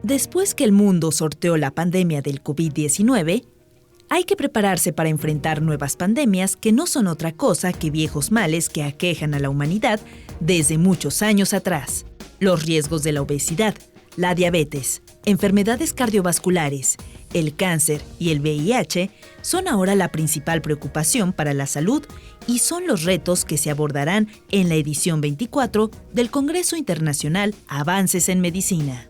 Después que el mundo sorteó la pandemia del COVID-19, hay que prepararse para enfrentar nuevas pandemias que no son otra cosa que viejos males que aquejan a la humanidad desde muchos años atrás. Los riesgos de la obesidad, la diabetes, enfermedades cardiovasculares, el cáncer y el VIH son ahora la principal preocupación para la salud y son los retos que se abordarán en la edición 24 del Congreso Internacional Avances en Medicina.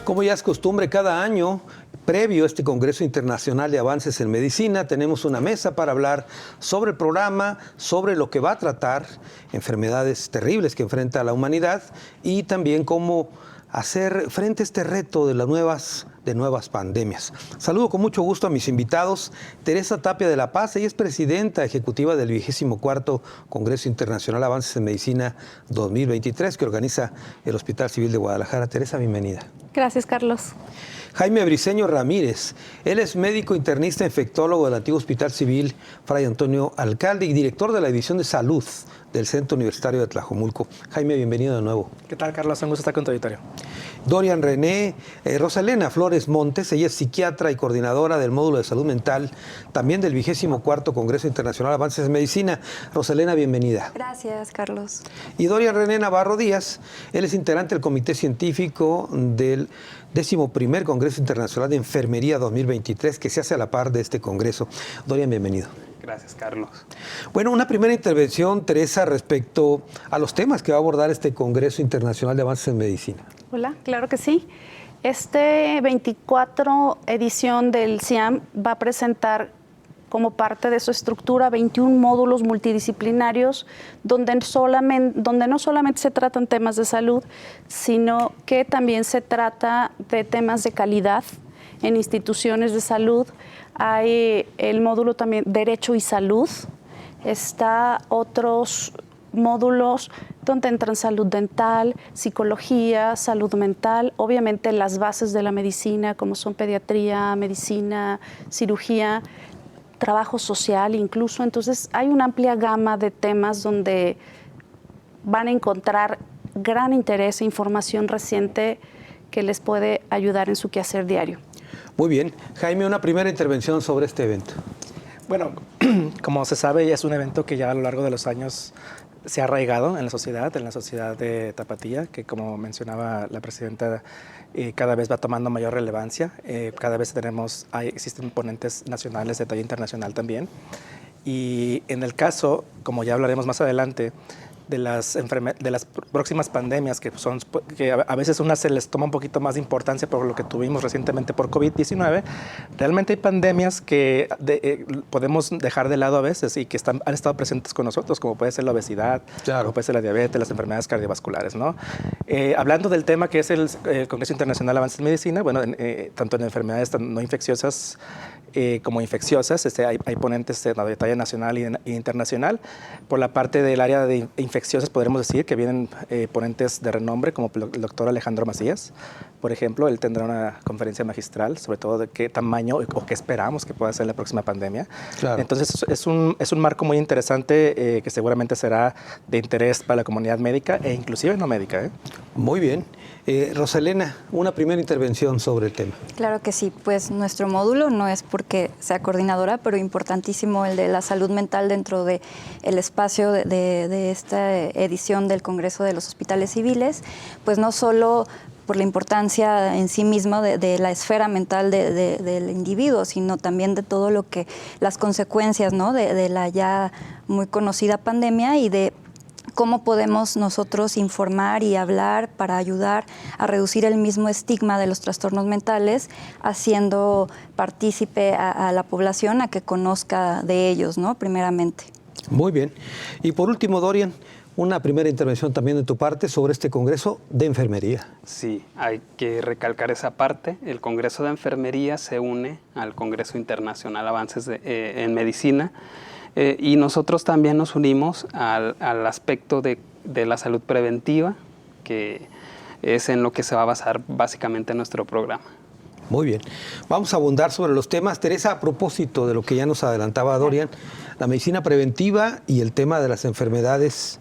Como ya es costumbre, cada año, previo a este Congreso Internacional de Avances en Medicina, tenemos una mesa para hablar sobre el programa, sobre lo que va a tratar, enfermedades terribles que enfrenta la humanidad y también cómo hacer frente a este reto de las nuevas pandemias. Saludo con mucho gusto a mis invitados. Teresa Tapia de la Paz, ella es presidenta ejecutiva del 24º Congreso Internacional Avances en Medicina 2023 que organiza el Hospital Civil de Guadalajara. Teresa, bienvenida. Gracias, Carlos. Jaime Briceño Ramírez, él es médico internista infectólogo del antiguo Hospital Civil Fray Antonio Alcalde y director de la División de Salud del Centro Universitario de Tlajomulco. Jaime, bienvenido de nuevo. ¿Qué tal, Carlos? Un gusto estar con tu auditorio. Dorian René Rosalena Flores Montes, ella es psiquiatra y coordinadora del módulo de salud mental, también del 24º Congreso Internacional Avances en Medicina. Rosalena, bienvenida. Gracias, Carlos. Y Dorian René Navarro Díaz, él es integrante del Comité Científico del 11º Congreso Internacional de Enfermería 2023, que se hace a la par de este congreso. Dorian, bienvenido. Gracias, Carlos. Bueno, una primera intervención, Teresa, respecto a los temas que va a abordar este Congreso Internacional de Avances en Medicina. Hola, claro que sí. Este 24 edición del CIAM va a presentar como parte de su estructura 21 módulos multidisciplinarios donde no solamente se tratan temas de salud, sino que también se trata de temas de calidad en instituciones de salud. Hay el módulo también Derecho y Salud. Está otros módulos donde entran salud dental, psicología, salud mental, obviamente las bases de la medicina como son pediatría, medicina, cirugía, trabajo social incluso. Entonces hay una amplia gama de temas donde van a encontrar gran interés e información reciente que les puede ayudar en su quehacer diario. Muy bien. Jaime, una primera intervención sobre este evento. Bueno, como se sabe, ya es un evento que ya a lo largo de los años se ha arraigado en la sociedad de Tapatía, que como mencionaba la presidenta, cada vez va tomando mayor relevancia. Cada vez existen ponentes nacionales de talla internacional también. Y en el caso, como ya hablaremos más adelante, de las próximas pandemias que a veces unas se les toma un poquito más de importancia por lo que tuvimos recientemente por COVID-19, realmente hay pandemias que podemos dejar de lado a veces y que han estado presentes con nosotros, como puede ser la obesidad, claro, como puede ser la diabetes, las enfermedades cardiovasculares, ¿no? Hablando del tema que es el Congreso Internacional Avances en Medicina, bueno, tanto en enfermedades no infecciosas como infecciosas, hay ponentes de talla nacional e internacional. Por la parte del área de infecciosas podremos decir que vienen ponentes de renombre como el doctor Alejandro Macías, por ejemplo. Él tendrá una conferencia magistral sobre todo de qué tamaño o qué esperamos que pueda ser la próxima pandemia. Claro. Entonces es un marco muy interesante que seguramente será de interés para la comunidad médica e inclusive no médica. Muy bien. Rosalena, una primera intervención sobre el tema. Claro que sí, pues nuestro módulo no es porque sea coordinadora, pero importantísimo el de la salud mental dentro del espacio de esta edición del Congreso de los Hospitales Civiles, pues no solo por la importancia en sí misma de la esfera mental del individuo, sino también de todo lo que las consecuencias, ¿no?, de la ya muy conocida pandemia y de cómo podemos nosotros informar y hablar para ayudar a reducir el mismo estigma de los trastornos mentales, haciendo partícipe a la población a que conozca de ellos, ¿no?, primeramente. Muy bien. Y por último, Dorian, una primera intervención también de tu parte sobre este Congreso de Enfermería. Sí, hay que recalcar esa parte. El Congreso de Enfermería se une al Congreso Internacional Avances en Medicina. Y nosotros también nos unimos al aspecto de la salud preventiva, que es en lo que se va a basar básicamente nuestro programa. Muy bien. Vamos a abundar sobre los temas. Teresa, a propósito de lo que ya nos adelantaba Dorian, la medicina preventiva y el tema de las enfermedades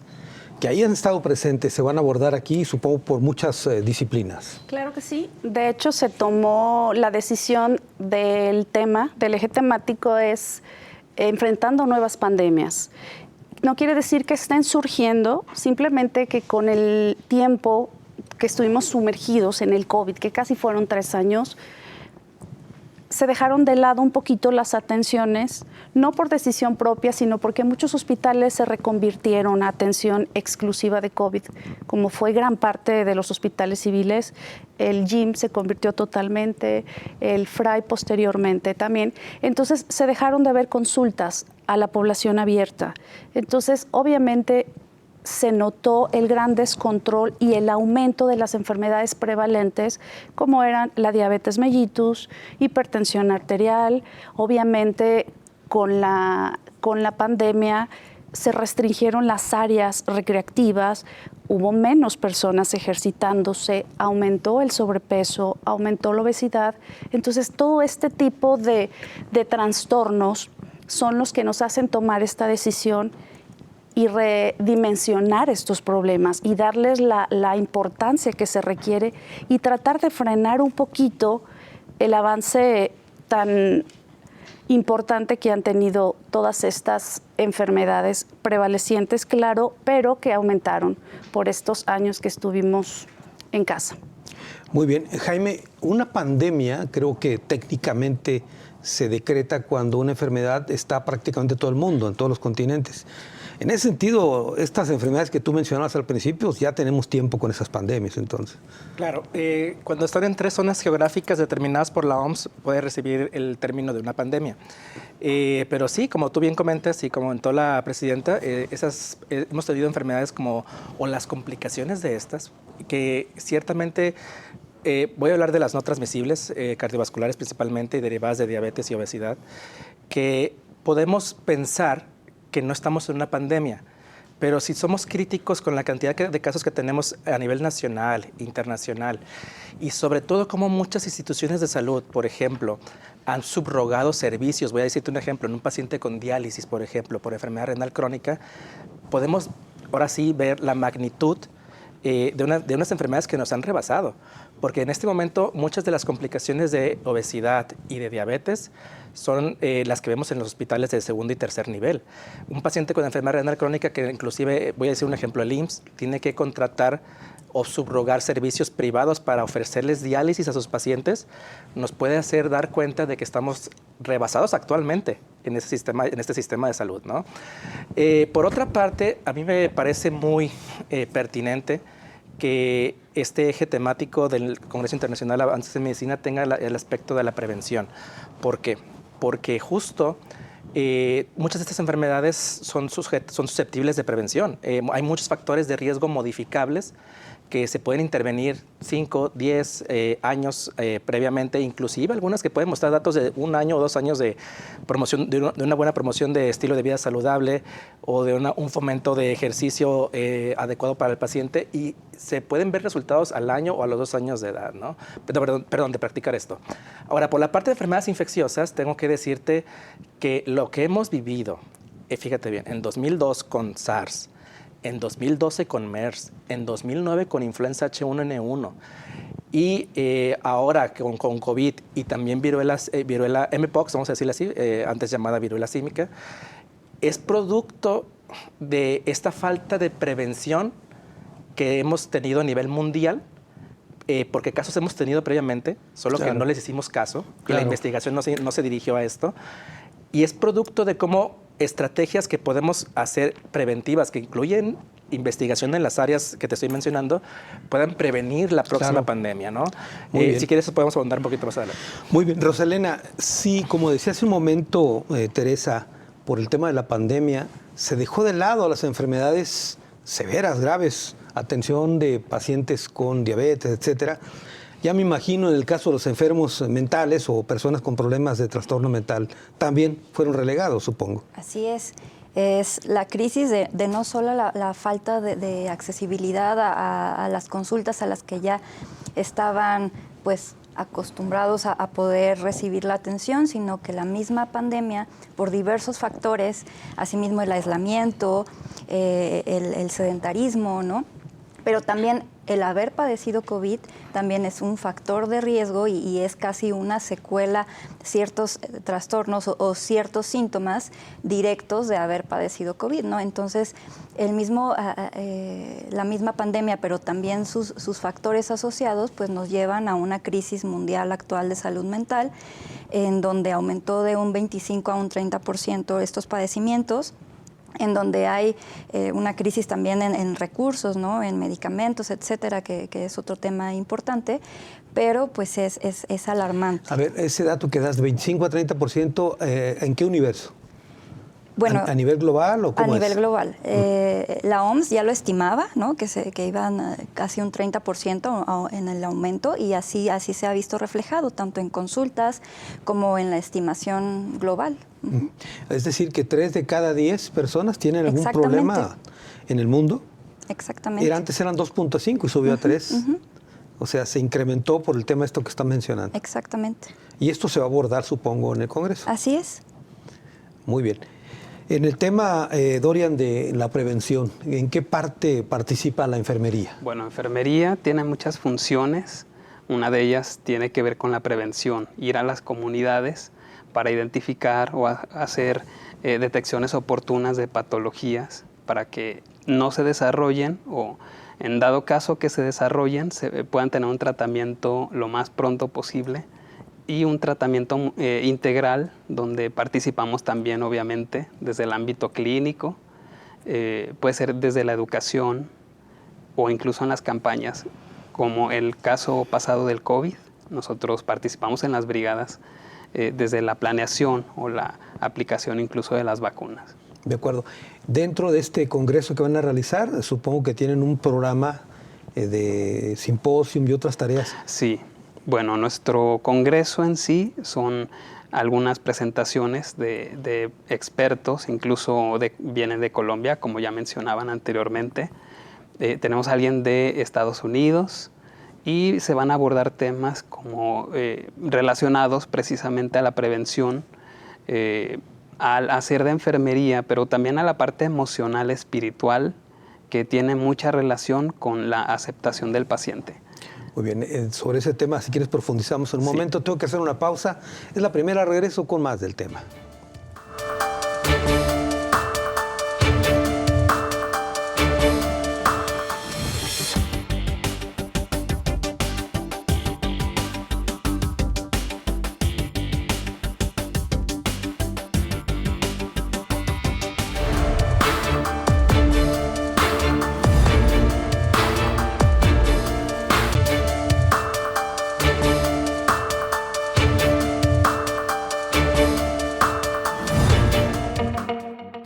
que ahí han estado presentes se van a abordar aquí, supongo, por muchas disciplinas. Claro que sí. De hecho, se tomó la decisión del tema, del eje temático es enfrentando nuevas pandemias. No quiere decir que estén surgiendo, simplemente que con el tiempo que estuvimos sumergidos en el COVID, que casi fueron 3 años, se dejaron de lado un poquito las atenciones, no por decisión propia, sino porque muchos hospitales se reconvirtieron a atención exclusiva de COVID, como fue gran parte de los hospitales civiles. El GIM se convirtió totalmente, el FRAI posteriormente también. Entonces se dejaron de haber consultas a la población abierta. Entonces, obviamente, se notó el gran descontrol y el aumento de las enfermedades prevalentes, como eran la diabetes mellitus, hipertensión arterial. Obviamente, con la pandemia se restringieron las áreas recreativas, hubo menos personas ejercitándose, aumentó el sobrepeso, aumentó la obesidad. Entonces, todo este tipo de trastornos son los que nos hacen tomar esta decisión y redimensionar estos problemas y darles la importancia que se requiere y tratar de frenar un poquito el avance tan importante que han tenido todas estas enfermedades prevalecientes, claro, pero que aumentaron por estos años que estuvimos en casa. Muy bien. Jaime, una pandemia creo que técnicamente se decreta cuando una enfermedad está prácticamente en todo el mundo, en todos los continentes. En ese sentido, estas enfermedades que tú mencionabas al principio, ya tenemos tiempo con esas pandemias, entonces. Claro, cuando están en 3 zonas geográficas determinadas por la OMS, puede recibir el término de una pandemia. Pero sí, como tú bien comentas y como comentó la presidenta, hemos tenido enfermedades como, o las complicaciones de estas, que ciertamente, voy a hablar de las no transmisibles, cardiovasculares principalmente, y derivadas de diabetes y obesidad, que podemos pensar que no estamos en una pandemia, pero si somos críticos con la cantidad de casos que tenemos a nivel nacional, internacional, y sobre todo como muchas instituciones de salud, por ejemplo, han subrogado servicios. Voy a decirte un ejemplo, en un paciente con diálisis, por ejemplo, por enfermedad renal crónica, podemos ahora sí ver la magnitud de unas enfermedades que nos han rebasado, porque en este momento muchas de las complicaciones de obesidad y de diabetes son las que vemos en los hospitales de segundo y tercer nivel. Un paciente con enfermedad renal crónica que inclusive, voy a decir un ejemplo, el IMSS tiene que contratar o subrogar servicios privados para ofrecerles diálisis a sus pacientes, nos puede hacer dar cuenta de que estamos rebasados actualmente en este sistema de salud, ¿no? Por otra parte, a mí me parece muy pertinente que este eje temático del Congreso Internacional de Avances en Medicina tenga el aspecto de la prevención. ¿Por qué? Porque justo muchas de estas enfermedades son susceptibles de prevención. Hay muchos factores de riesgo modificables que se pueden intervenir 5, 10 años previamente, inclusive algunas que pueden mostrar datos de 1 año o 2 años de promoción, de una buena promoción de estilo de vida saludable o de un fomento de ejercicio adecuado para el paciente, y se pueden ver resultados al año o a los 2 años de edad, ¿no? Perdón, de practicar esto. Ahora, por la parte de enfermedades infecciosas, tengo que decirte que lo que hemos vivido, fíjate bien, en 2002 con SARS, en 2012 con MERS, en 2009 con influenza H1N1 y ahora con COVID y también viruela Mpox, vamos a decirlo así, antes llamada viruela símica, es producto de esta falta de prevención que hemos tenido a nivel mundial, porque casos hemos tenido previamente, solo claro, que no les hicimos caso, claro, y la investigación no se dirigió a esto, y es producto de cómo estrategias que podemos hacer preventivas, que incluyen investigación en las áreas que te estoy mencionando, puedan prevenir la próxima claro, pandemia, ¿no? Si quieres, podemos ahondar un poquito más adelante. Muy bien. Rosalena, sí, como decía hace un momento, Teresa, por el tema de la pandemia, se dejó de lado a las enfermedades severas, graves, atención de pacientes con diabetes, etcétera. Ya me imagino en el caso de los enfermos mentales o personas con problemas de trastorno mental, también fueron relegados, supongo. Así es. Es la crisis de no solo la falta de accesibilidad a las consultas a las que ya estaban pues acostumbrados a poder recibir la atención, sino que la misma pandemia, por diversos factores, asimismo el aislamiento, el sedentarismo, ¿no? Pero también el haber padecido COVID también es un factor de riesgo y es casi una secuela, ciertos trastornos o ciertos síntomas directos de haber padecido COVID, ¿no? Entonces, la misma pandemia, pero también sus factores asociados, pues nos llevan a una crisis mundial actual de salud mental, en donde aumentó de un 25 a un 30% estos padecimientos, en donde hay una crisis también en recursos, ¿no? En medicamentos, etcétera, que es otro tema importante, pero pues es alarmante. A ver, ese dato que das, de 25 a 30%, ¿en qué universo? Bueno, ¿A nivel global o cómo a nivel es? global. La OMS ya lo estimaba, ¿no? que iban casi un 30% en el aumento, y así se ha visto reflejado, tanto en consultas como en la estimación global. Es decir, que 3 de cada 10 personas tienen algún problema en el mundo. Exactamente. Antes eran 2.5 y subió a 3. O sea, se incrementó por el tema esto que están mencionando. Exactamente. Y esto se va a abordar, supongo, en el Congreso. Así es. Muy bien. En el tema, Dorian, de la prevención, ¿en qué parte participa la enfermería? Bueno, enfermería tiene muchas funciones. Una de ellas tiene que ver con la prevención, ir a las comunidades para identificar o hacer detecciones oportunas de patologías para que no se desarrollen, o en dado caso que se desarrollen, se puedan tener un tratamiento lo más pronto posible, y un tratamiento integral donde participamos también, obviamente, desde el ámbito clínico, puede ser desde la educación o incluso en las campañas, como el caso pasado del COVID. Nosotros participamos en las brigadas desde la planeación o la aplicación incluso de las vacunas. De acuerdo. Dentro de este congreso que van a realizar, supongo que tienen un programa de simposium y otras tareas. Sí. Bueno, nuestro congreso en sí son algunas presentaciones de expertos, incluso vienen de Colombia, como ya mencionaban anteriormente. Tenemos a alguien de Estados Unidos, y se van a abordar temas como relacionados precisamente a la prevención, al hacer de enfermería, pero también a la parte emocional, espiritual, que tiene mucha relación con la aceptación del paciente. Muy bien, sobre ese tema, si quieres, profundizamos en un momento. Tengo que hacer una pausa. Es la primera, regreso con más del tema.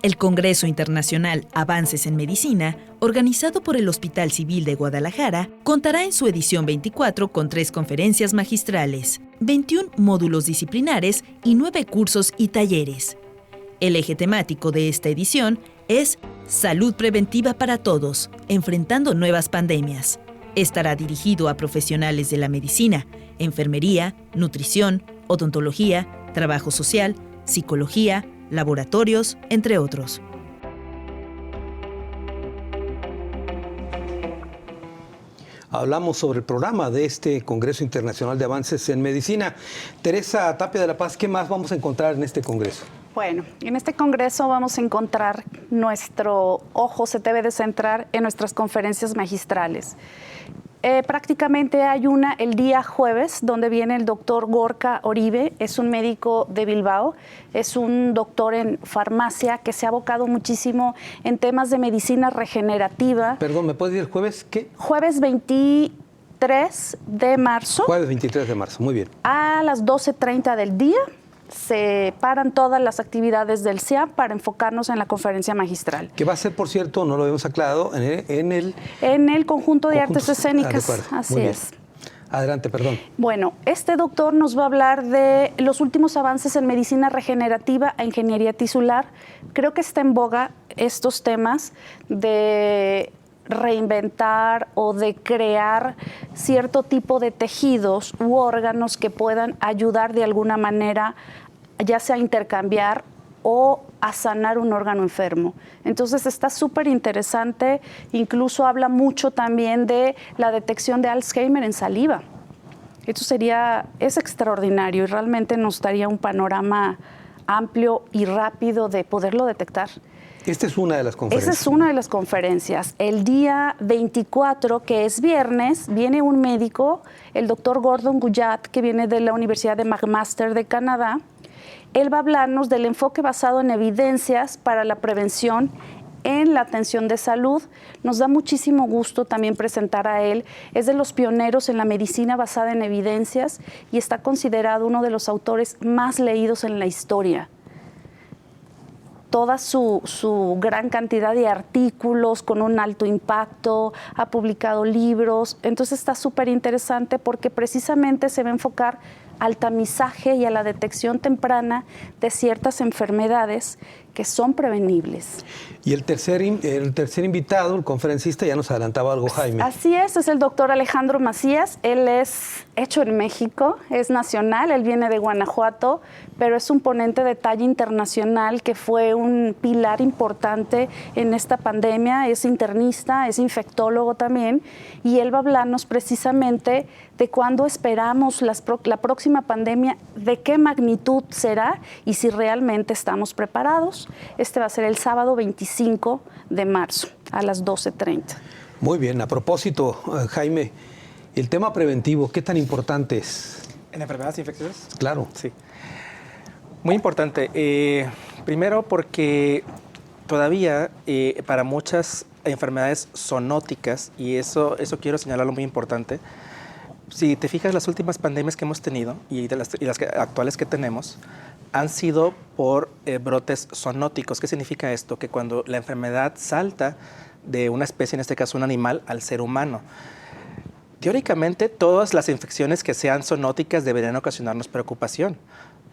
El Congreso Internacional Avances en Medicina, organizado por el Hospital Civil de Guadalajara, contará en su edición 24 con 3 conferencias magistrales, 21 módulos disciplinares y 9 cursos y talleres. El eje temático de esta edición es Salud Preventiva para Todos, enfrentando nuevas pandemias. Estará dirigido a profesionales de la medicina, enfermería, nutrición, odontología, trabajo social, psicología, laboratorios, entre otros. Hablamos sobre el programa de este Congreso Internacional de Avances en Medicina. Teresa Tapia de la Paz, ¿qué más vamos a encontrar en este congreso? Bueno, en este congreso vamos a encontrar, nuestro ojo se debe de centrar en nuestras conferencias magistrales. Prácticamente hay una el día jueves, donde viene el doctor Gorka Oribe, es un médico de Bilbao, es un doctor en farmacia que se ha abocado muchísimo en temas de medicina regenerativa. Perdón, ¿me puedes decir jueves qué? Jueves 23 de marzo. Jueves 23 de marzo, muy bien. A las 12:30 del día. Se paran todas las actividades del CIAP para enfocarnos en la conferencia magistral. Que va a ser, por cierto, no lo habíamos aclarado, en el Conjunto de Artes Escénicas. Así es. Adelante, perdón. Bueno, este doctor nos va a hablar de los últimos avances en medicina regenerativa e ingeniería tisular. Creo que está en boga estos temas de reinventar o de crear cierto tipo de tejidos u órganos que puedan ayudar de alguna manera, ya sea a intercambiar o a sanar un órgano enfermo. Entonces está súper interesante, incluso habla mucho también de la detección de Alzheimer en saliva. Esto es extraordinario y realmente nos daría un panorama amplio y rápido de poderlo detectar. Esta es una de las conferencias. Esa es una de las conferencias. El día 24, que es viernes, viene un médico, el doctor Gordon Guyatt, que viene de la Universidad de McMaster de Canadá. Él va a hablarnos del enfoque basado en evidencias para la prevención en la atención de salud. Nos da muchísimo gusto también presentar a él. Es de los pioneros en la medicina basada en evidencias y está considerado uno de los autores más leídos en la historia. Toda su gran cantidad de artículos con un alto impacto, ha publicado libros. Entonces está súper interesante porque precisamente se va a enfocar al tamizaje y a la detección temprana de ciertas enfermedades que son prevenibles. Y el tercer invitado, el conferencista, ya nos adelantaba algo, Jaime. Así es el doctor Alejandro Macías. Él es hecho en México, es nacional, él viene de Guanajuato, pero es un ponente de talla internacional que fue un pilar importante en esta pandemia. Es internista, es infectólogo también, y él va a hablarnos precisamente de cuándo esperamos la próxima pandemia, de qué magnitud será y si realmente estamos preparados. Este va a ser el sábado 25 de marzo a las 12:30. Muy bien, a propósito, Jaime, el tema preventivo, ¿qué tan importante es? ¿En enfermedades infecciosas? Claro. Sí. Muy importante. Primero porque todavía para muchas enfermedades zoonóticas, y eso quiero señalarlo muy importante, si te fijas, las últimas pandemias que hemos tenido y las actuales que tenemos han sido por brotes zoonóticos. ¿Qué significa esto? Que cuando la enfermedad salta de una especie, en este caso un animal, al ser humano. Teóricamente, todas las infecciones que sean zoonóticas deberían ocasionarnos preocupación.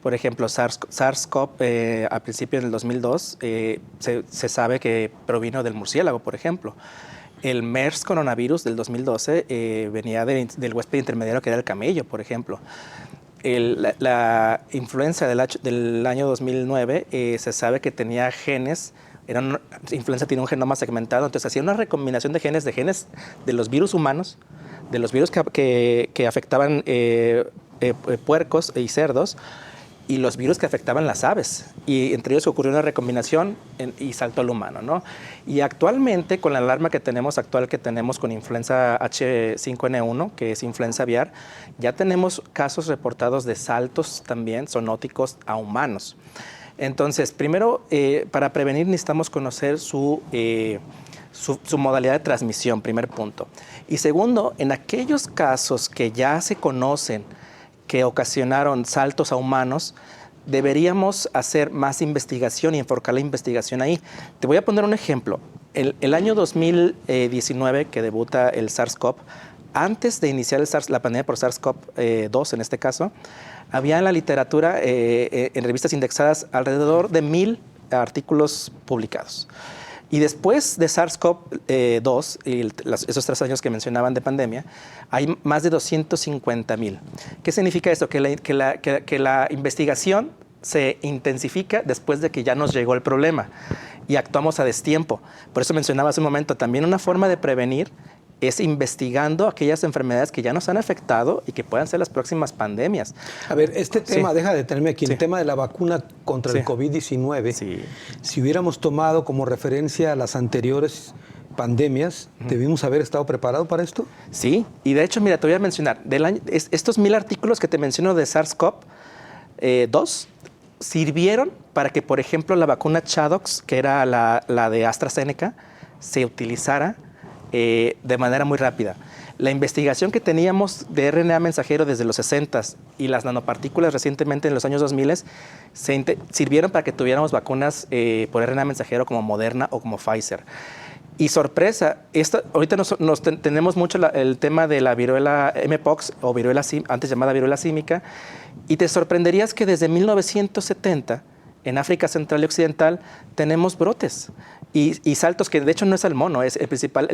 Por ejemplo, SARS-CoV a principios del 2002 se sabe que provino del murciélago, por ejemplo. El MERS coronavirus del 2012 venía del huésped intermediario que era el camello, por ejemplo. La influenza del año 2009 se sabe que tenía genes, influenza tiene un genoma segmentado, entonces hacía una recombinación de genes de los virus humanos, de los virus que afectaban puercos y cerdos, y los virus que afectaban las aves. Y entre ellos ocurrió una recombinación y saltó al humano, ¿no? Y actualmente, con la alarma que tenemos con influenza H5N1, que es influenza aviar, ya tenemos casos reportados de saltos también zoonóticos a humanos. Entonces, primero, para prevenir necesitamos conocer su modalidad de transmisión, primer punto. Y segundo, en aquellos casos que ya se conocen que ocasionaron saltos a humanos, deberíamos hacer más investigación y enfocar la investigación ahí. Te voy a poner un ejemplo. El año 2019, que debuta el SARS-CoV, antes de iniciar la pandemia por SARS-CoV-2 en este caso, había en la literatura, en revistas indexadas, alrededor de 1,000 artículos publicados. Y después de SARS-CoV-2 y esos 3 años que mencionaban de pandemia, hay más de 250,000. ¿Qué significa esto? Que la investigación se intensifica después de que ya nos llegó el problema y actuamos a destiempo. Por eso mencionaba hace un momento, también una forma de prevenir es investigando aquellas enfermedades que ya nos han afectado y que puedan ser las próximas pandemias. A ver, este tema, deja de detenerme aquí, Sí. el tema de la vacuna contra el COVID-19, si hubiéramos tomado como referencia a las anteriores pandemias, ¿debimos haber estado preparados para esto? Sí, y de hecho, mira, te voy a mencionar, estos 1,000 artículos que te menciono de SARS-CoV-2 sirvieron para que, por ejemplo, la vacuna Chadox, que era la de AstraZeneca, se utilizara de manera muy rápida. La investigación que teníamos de RNA mensajero desde los 60s y las nanopartículas recientemente en los años 2000 sirvieron para que tuviéramos vacunas por RNA mensajero como Moderna o como Pfizer. Y sorpresa, ahorita tenemos mucho el tema de la viruela Mpox o viruela antes llamada viruela símica, y te sorprenderías que desde 1970 en África Central y Occidental tenemos brotes y saltos que de hecho no es el mono, es el principal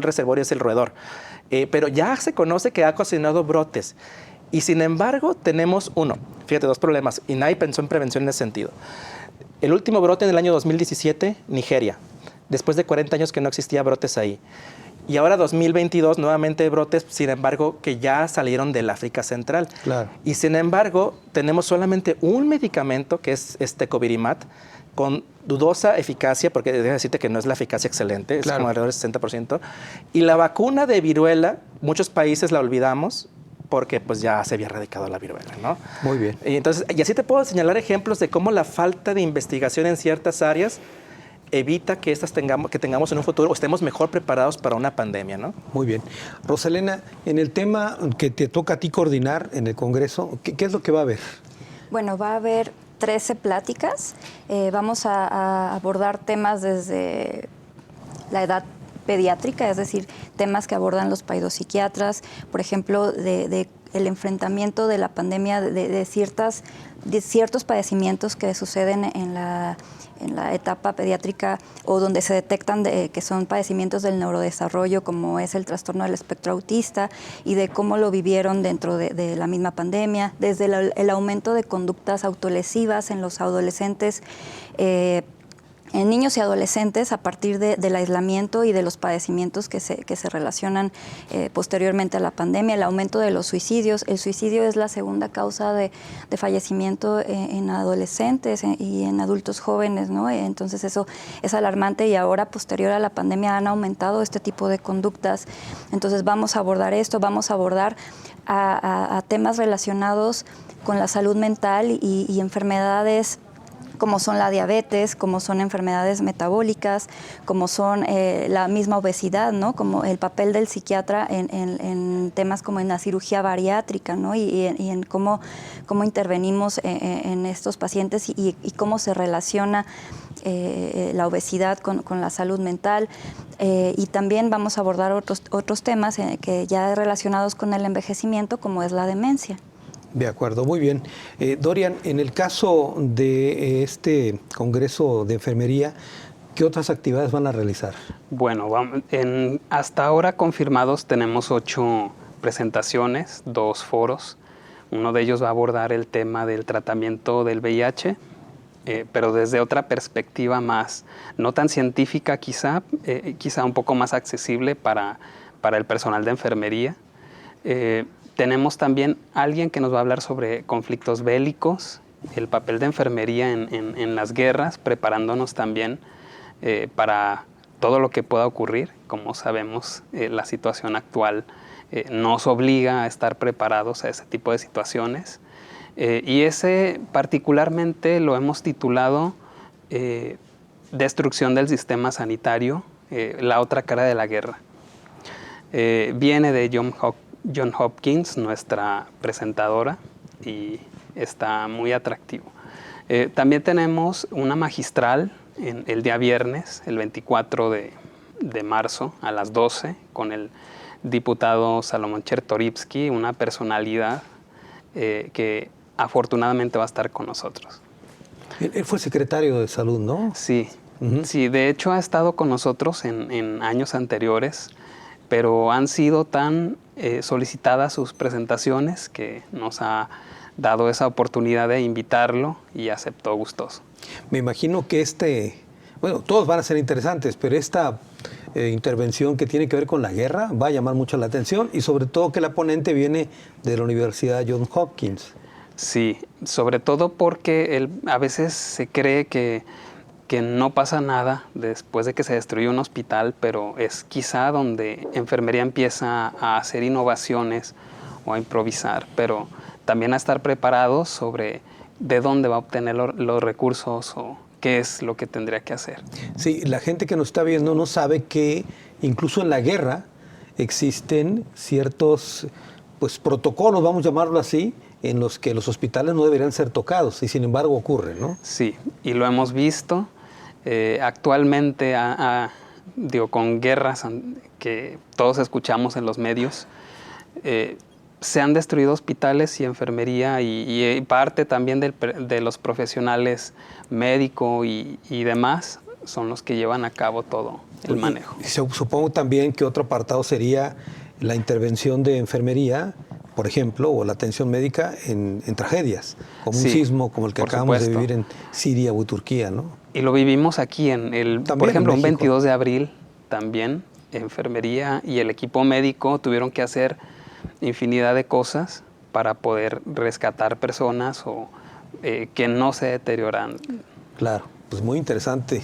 reservorio es el roedor. Pero ya se conoce que ha ocasionado brotes. Y sin embargo tenemos 2 problemas y nadie pensó en prevención en ese sentido. El último brote en el año 2017, Nigeria, después de 40 años que no existía brotes ahí. Y ahora 2022, nuevamente brotes, sin embargo, que ya salieron del África Central. Claro. Y sin embargo, tenemos solamente un medicamento, que es Tecovirimat, con dudosa eficacia, porque debo decirte que no es la eficacia excelente, es como alrededor del 60%. Y la vacuna de viruela, muchos países la olvidamos, porque pues ya se había erradicado la viruela, ¿no? Muy bien. Y entonces, y así te puedo señalar ejemplos de cómo la falta de investigación en ciertas áreas evita que tengamos en un futuro o estemos mejor preparados para una pandemia, ¿no? Muy bien. Rosalena, en el tema que te toca a ti coordinar en el Congreso, ¿qué es lo que va a haber? Bueno, va a haber 13 pláticas. Vamos a abordar temas desde la edad pediátrica, es decir, temas que abordan los paidopsiquiatras, por ejemplo, de el enfrentamiento de la pandemia de ciertos padecimientos que suceden en la etapa pediátrica o donde se detectan que son padecimientos del neurodesarrollo, como es el trastorno del espectro autista, y de cómo lo vivieron dentro de la misma pandemia, desde el aumento de conductas autolesivas en los adolescentes, en niños y adolescentes a partir del aislamiento y de los padecimientos que se relacionan posteriormente a la pandemia, el aumento de los suicidios. El suicidio es la segunda causa de fallecimiento en adolescentes y en adultos jóvenes, ¿no? Entonces eso es alarmante y ahora posterior a la pandemia han aumentado este tipo de conductas. Entonces vamos a abordar esto, vamos a abordar a temas relacionados con la salud mental y enfermedades como son la diabetes, como son enfermedades metabólicas, como son la misma obesidad, ¿no? Como el papel del psiquiatra en temas como en la cirugía bariátrica, ¿no? Y en cómo intervenimos en estos pacientes y cómo se relaciona la obesidad con la salud mental. Y también vamos a abordar otros temas que ya relacionados con el envejecimiento, como es la demencia. De acuerdo, muy bien. Dorian, en el caso de este Congreso de Enfermería, ¿qué otras actividades van a realizar? Bueno, hasta ahora confirmados tenemos 8 presentaciones, 2 foros. Uno de ellos va a abordar el tema del tratamiento del VIH, pero desde otra perspectiva más, no tan científica quizá un poco más accesible para el personal de enfermería. Tenemos también alguien que nos va a hablar sobre conflictos bélicos, el papel de enfermería en las guerras, preparándonos también para todo lo que pueda ocurrir. Como sabemos, la situación actual nos obliga a estar preparados a ese tipo de situaciones. Y ese particularmente lo hemos titulado Destrucción del sistema sanitario, la otra cara de la guerra. Viene de John Hopkins, nuestra presentadora, y está muy atractivo. También tenemos una magistral el día viernes, el 24 de marzo, a las 12, con el diputado Salomón Chertorivsky, una personalidad que afortunadamente va a estar con nosotros. Él fue secretario de Salud, ¿no? Sí, sí, de hecho ha estado con nosotros en años anteriores, pero han sido tan solicitadas sus presentaciones que nos ha dado esa oportunidad de invitarlo y aceptó gustoso. Me imagino que todos van a ser interesantes, pero esta intervención que tiene que ver con la guerra va a llamar mucho la atención y sobre todo que la ponente viene de la Universidad Johns Hopkins. Sí, sobre todo porque a veces se cree que no pasa nada después de que se destruye un hospital, pero es quizá donde enfermería empieza a hacer innovaciones o a improvisar, pero también a estar preparados sobre de dónde va a obtener los recursos o qué es lo que tendría que hacer. Sí, la gente que nos está viendo no sabe que incluso en la guerra existen ciertos protocolos, vamos a llamarlo así, en los que los hospitales no deberían ser tocados y sin embargo ocurre, ¿no? Sí, y lo hemos visto. Actualmente, con guerras que todos escuchamos en los medios, se han destruido hospitales y enfermería y parte también de los profesionales médico y demás son los que llevan a cabo todo el manejo. Y supongo también que otro apartado sería la intervención de enfermería por ejemplo, o la atención médica en tragedias, como un Sí, sismo como el que por acabamos de supuesto. vivir en Siria o Turquía, ¿no? Y lo vivimos aquí, También por ejemplo, en un México. 22 de abril también, enfermería y el equipo médico tuvieron que hacer infinidad de cosas para poder rescatar personas o que no se deterioran. Claro, pues muy interesante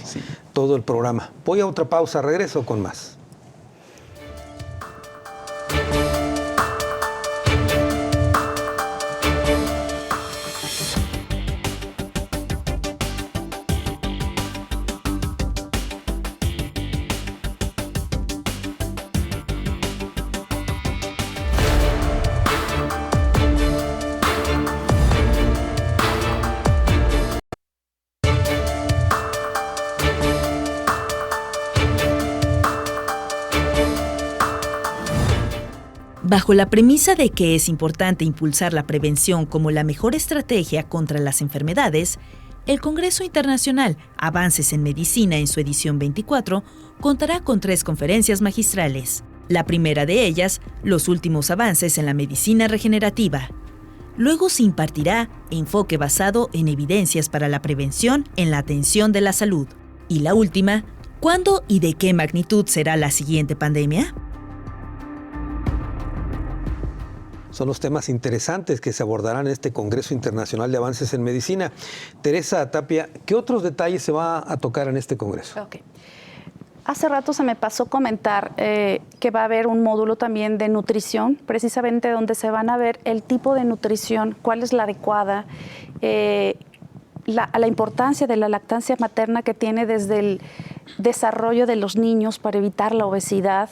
todo el programa. Voy a otra pausa, regreso con más. Bajo la premisa de que es importante impulsar la prevención como la mejor estrategia contra las enfermedades, el Congreso Internacional Avances en Medicina en su edición 24 contará con 3 conferencias magistrales. La primera de ellas, los últimos avances en la medicina regenerativa. Luego se impartirá enfoque basado en evidencias para la prevención en la atención de la salud. Y la última, ¿cuándo y de qué magnitud será la siguiente pandemia? Son los temas interesantes que se abordarán en este Congreso Internacional de Avances en Medicina. Teresa Tapia, ¿qué otros detalles se va a tocar en este Congreso? Okay. Hace rato se me pasó comentar que va a haber un módulo también de nutrición, precisamente donde se van a ver el tipo de nutrición, cuál es la adecuada, la importancia de la lactancia materna que tiene desde el desarrollo de los niños para evitar la obesidad.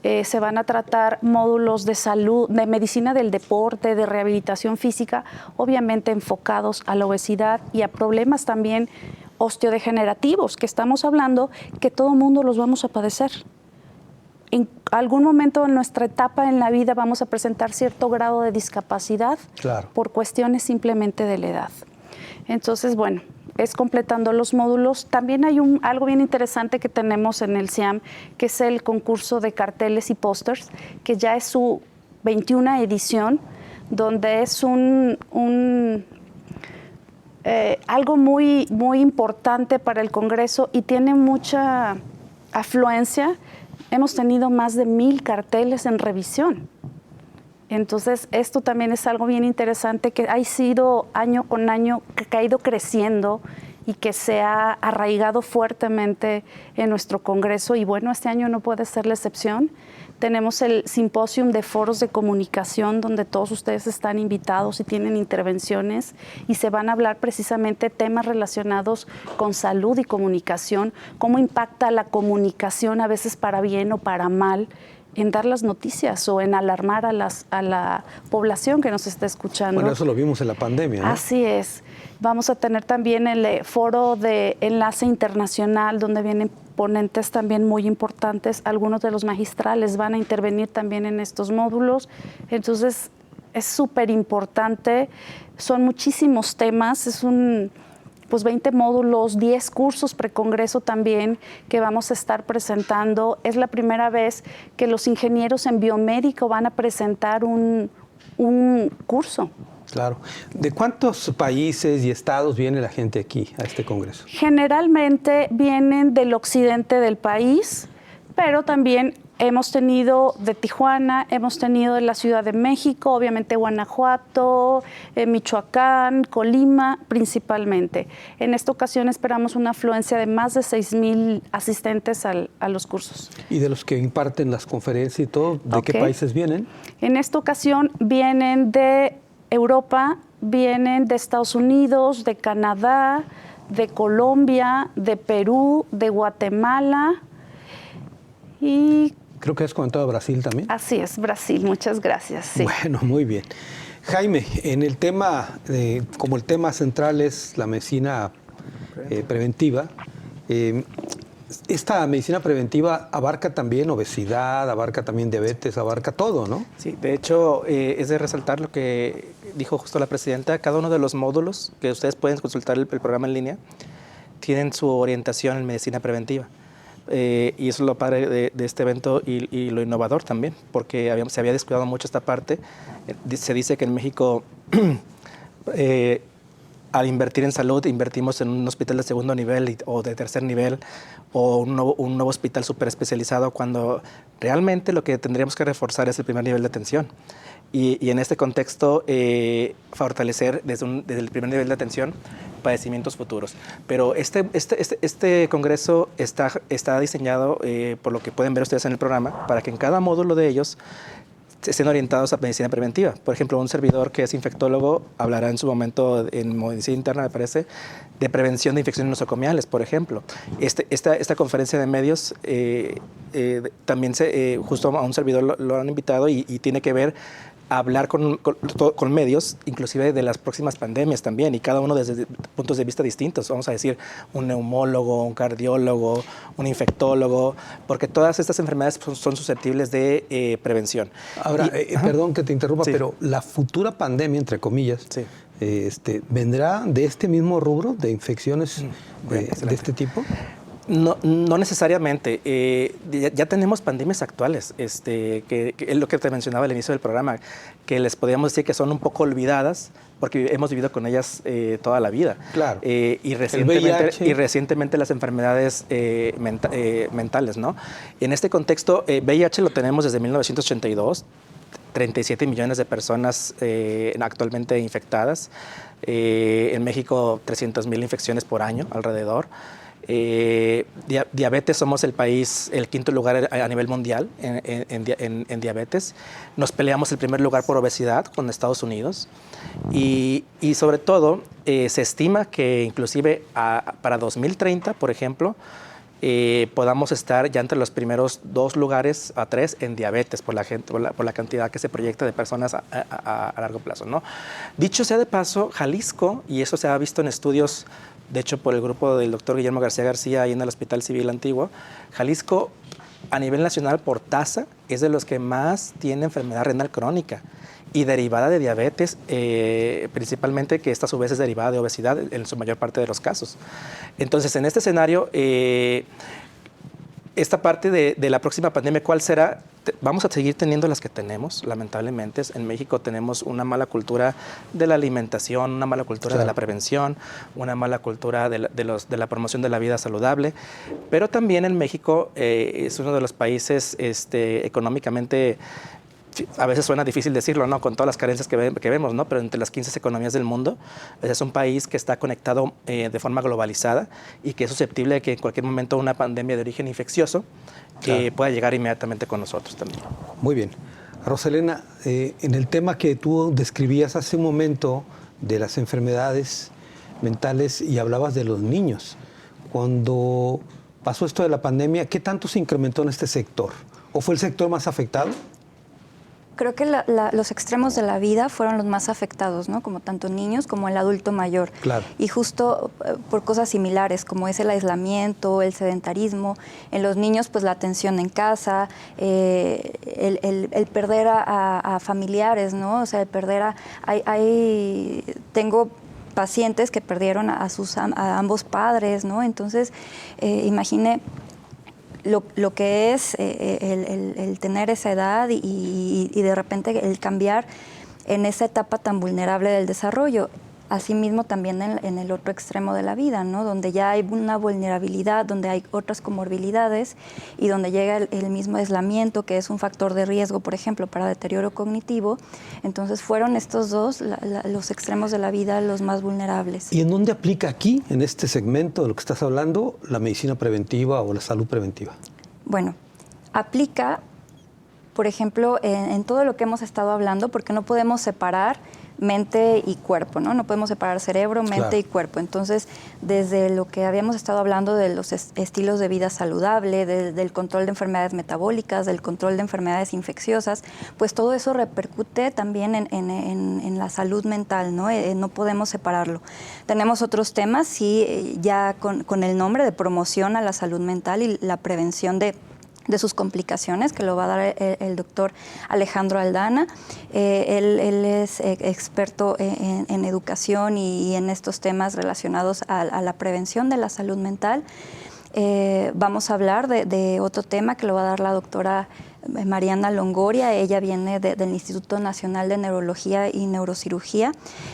Se van a tratar módulos de salud, de medicina del deporte, de rehabilitación física, obviamente enfocados a la obesidad y a problemas también osteodegenerativos, que estamos hablando que todo mundo los vamos a padecer. En algún momento en nuestra etapa en la vida vamos a presentar cierto grado de discapacidad por cuestiones simplemente de la edad. Entonces, bueno, es completando los módulos. También hay algo bien interesante que tenemos en el CIAM, que es el concurso de carteles y pósters, que ya es su 21 edición, donde es algo muy, muy importante para el Congreso y tiene mucha afluencia. Hemos tenido más de 1000 carteles en revisión. Entonces, esto también es algo bien interesante que ha sido año con año, que ha ido creciendo y que se ha arraigado fuertemente en nuestro Congreso. Y bueno, este año no puede ser la excepción. Tenemos el simposium de foros de comunicación donde todos ustedes están invitados y tienen intervenciones y se van a hablar precisamente temas relacionados con salud y comunicación, cómo impacta la comunicación a veces para bien o para mal en dar las noticias o en alarmar a la población que nos está escuchando. Bueno, eso lo vimos en la pandemia, ¿no? Así es. Vamos a tener también el foro de enlace internacional, donde vienen ponentes también muy importantes. Algunos de los magistrales van a intervenir también en estos módulos. Entonces, es súper importante. Son muchísimos temas. Es 20 módulos, 10 cursos precongreso también que vamos a estar presentando. Es la primera vez que los ingenieros en biomédico van a presentar un curso. Claro. ¿De cuántos países y estados viene la gente aquí a este congreso? Generalmente vienen del occidente del país, pero también hemos tenido de Tijuana, hemos tenido de la Ciudad de México, obviamente Guanajuato, Michoacán, Colima principalmente. En esta ocasión esperamos una afluencia de más de 6,000 asistentes a los cursos. ¿Y de los que imparten las conferencias y todo, de qué países vienen? En esta ocasión vienen de Europa, vienen de Estados Unidos, de Canadá, de Colombia, de Perú, de Guatemala y... Creo que has comentado Brasil también. Así es, Brasil, muchas gracias. Sí. Bueno, muy bien. Jaime, en el tema, como el tema central es la medicina preventiva, esta medicina preventiva abarca también obesidad, abarca también diabetes, abarca todo, ¿no? Sí, de hecho, es de resaltar lo que dijo justo la presidenta. Cada uno de los módulos, que ustedes pueden consultar el programa en línea, tienen su orientación en medicina preventiva. Y eso es lo padre de este evento y lo innovador también, porque se había descuidado mucho esta parte. Se dice que en México, al invertir en salud, invertimos en un hospital de segundo nivel o de tercer nivel, o un nuevo hospital súper especializado, cuando realmente lo que tendríamos que reforzar es el primer nivel de atención. Y en este contexto, fortalecer desde el primer nivel de atención padecimientos futuros. Pero este congreso está diseñado, por lo que pueden ver ustedes en el programa, para que en cada módulo de ellos estén orientados a medicina preventiva. Por ejemplo, un servidor que es infectólogo hablará en su momento en medicina interna, me parece, de prevención de infecciones nosocomiales, por ejemplo. Esta conferencia de medios también justo a un servidor lo han invitado y tiene que ver hablar con medios, inclusive de las próximas pandemias también, y cada uno desde puntos de vista distintos. Vamos a decir, un neumólogo, un cardiólogo, un infectólogo, porque todas estas enfermedades son susceptibles de prevención. Ahora, perdón que te interrumpa, sí, pero la futura pandemia, entre comillas, sí, ¿vendrá de este mismo rubro, de infecciones de este tipo? No necesariamente. Ya tenemos pandemias actuales, que es lo que te mencionaba al inicio del programa, que les podríamos decir que son un poco olvidadas, porque hemos vivido con ellas toda la vida. Claro. Y recientemente las enfermedades mentales, ¿no? En este contexto, VIH lo tenemos desde 1982, 37 millones de personas actualmente infectadas. En México, 300,000 infecciones por año alrededor. Diabetes, somos el quinto lugar a nivel mundial en diabetes. Nos peleamos el primer lugar por obesidad con Estados Unidos. Y sobre todo, se estima que inclusive para 2030, por ejemplo, podamos estar ya entre los primeros 2 lugares a 3 en diabetes por la cantidad que se proyecta de personas a largo plazo, ¿no? Dicho sea de paso, Jalisco, y eso se ha visto en estudios, de hecho por el grupo del doctor Guillermo García García ahí en el Hospital Civil Antiguo, Jalisco a nivel nacional por tasa es de los que más tiene enfermedad renal crónica y derivada de diabetes, principalmente, que esta a su vez es derivada de obesidad en su mayor parte de los casos. Entonces, en este escenario, esta parte de la próxima pandemia, ¿cuál será? Vamos a seguir teniendo las que tenemos, lamentablemente. En México tenemos una mala cultura de la alimentación, una mala cultura de la prevención, una mala cultura de la promoción de la vida saludable, pero también en México es uno de los países económicamente, a veces suena difícil decirlo, ¿no? Con todas las carencias que vemos, ¿no? Pero entre las 15 economías del mundo, es un país que está conectado de forma globalizada y que es susceptible de que en cualquier momento una pandemia de origen infeccioso pueda llegar inmediatamente con nosotros también. Muy bien. Rosalena, en el tema que tú describías hace un momento de las enfermedades mentales y hablabas de los niños, cuando pasó esto de la pandemia, ¿qué tanto se incrementó en este sector? ¿O fue el sector más afectado? Creo que los extremos de la vida fueron los más afectados, ¿no? Como tanto niños como el adulto mayor. Claro. Y justo por cosas similares, como es el aislamiento, el sedentarismo. En los niños, pues la atención en casa, el perder a familiares, ¿no? O sea, el perder tengo pacientes que perdieron a ambos padres, ¿no? Entonces, imagine lo que es el tener esa edad y de repente el cambiar en esa etapa tan vulnerable del desarrollo. Asimismo también en el otro extremo de la vida, ¿no? Donde ya hay una vulnerabilidad, donde hay otras comorbilidades y donde llega el mismo aislamiento, que es un factor de riesgo, por ejemplo, para deterioro cognitivo. Entonces fueron estos dos los extremos de la vida los más vulnerables. ¿Y en dónde aplica aquí, en este segmento de lo que estás hablando, la medicina preventiva o la salud preventiva? Bueno, aplica, por ejemplo, en todo lo que hemos estado hablando, porque no podemos separar mente y cuerpo, ¿no? No podemos separar cerebro, mente y cuerpo. Entonces, desde lo que habíamos estado hablando de los estilos de vida saludable, del control de enfermedades metabólicas, del control de enfermedades infecciosas, pues todo eso repercute también en la salud mental, ¿no? No podemos separarlo. Tenemos otros temas, sí, ya con el nombre de promoción a la salud mental y la prevención de sus complicaciones, que lo va a dar el doctor Alejandro Aldana. Él es experto en educación y en estos temas relacionados a la prevención de la salud mental. Vamos a hablar de otro tema que lo va a dar la doctora Mariana Longoria. Ella viene del Instituto Nacional de Neurología y Neurocirugía.